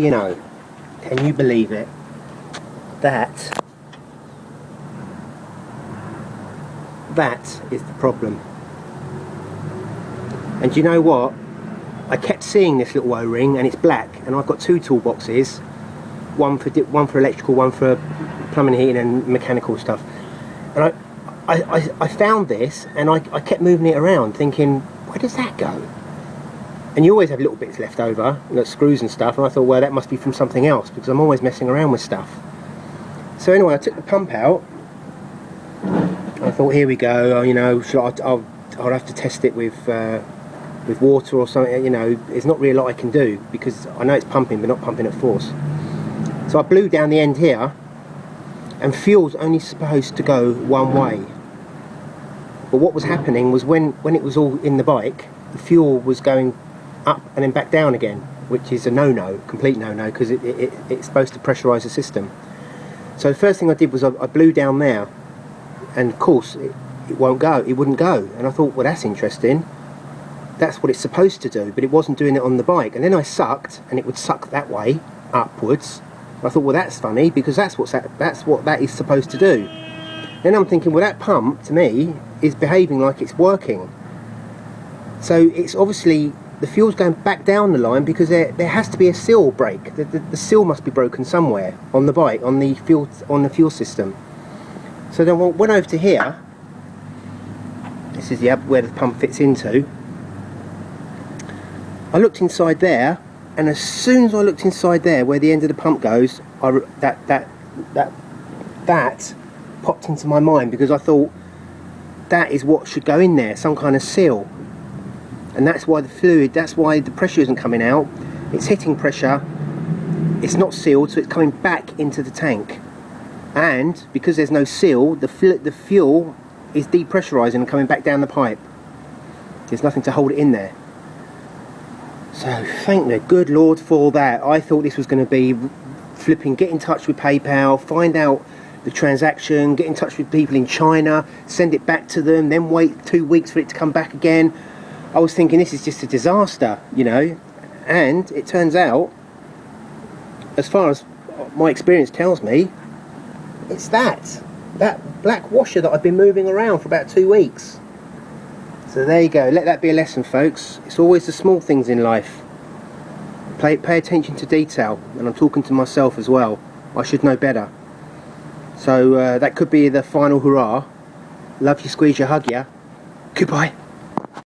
You know, can you believe it? That is the problem. And do you know what? I kept seeing this little O-ring, and it's black, and I've got two toolboxes, one for electrical, one for plumbing, heating and mechanical stuff. And I found this, and I kept moving it around thinking, where does that go? And you always have little bits left over, like screws and stuff, and I thought, well, that must be from something else, because I'm always messing around with stuff. So anyway, I took the pump out. I thought, here we go, you know, I'll have to test it with water or something. You know, there's not really a lot I can do, because I know it's pumping, but not pumping at force. So I blew down the end here, and fuel's only supposed to go one way. But what was happening was when it was all in the bike, the fuel was going up and then back down again, which is a no-no, complete no-no, because it's supposed to pressurise the system. So the first thing I did was I blew down there, and of course it wouldn't go. And I thought, well, that's interesting. That's what it's supposed to do, but it wasn't doing it on the bike. And then I sucked, and it would suck that way, upwards. I thought, well, that's funny, because that's what that is supposed to do. Then I'm thinking, well, that pump to me is behaving like it's working. So it's obviously the fuel's going back down the line, because there has to be a seal break. The seal must be broken somewhere on the bike, on the fuel system. So then I went over to here. This is where the pump fits into. I looked inside there, and as soon as I looked inside there, where the end of the pump goes, that popped into my mind, because I thought that is what should go in there, some kind of seal. And that's why the pressure isn't coming out. It's hitting pressure, it's not sealed, so it's coming back into the tank. And because there's no seal, the fuel is depressurising and coming back down the pipe. There's nothing to hold it in there. So thank the good Lord for that. I thought this was going to be flipping, get in touch with PayPal, find out the transaction, get in touch with people in China, send it back to them, then wait 2 weeks for it to come back again. I was thinking, this is just a disaster, you know. And it turns out, as far as my experience tells me, it's that black washer that I've been moving around for about 2 weeks. So there you go, let that be a lesson, folks. It's always the small things in life. Pay attention to detail, and I'm talking to myself as well. I should know better. So that could be the final hurrah. Love you, squeeze you, hug you. Goodbye.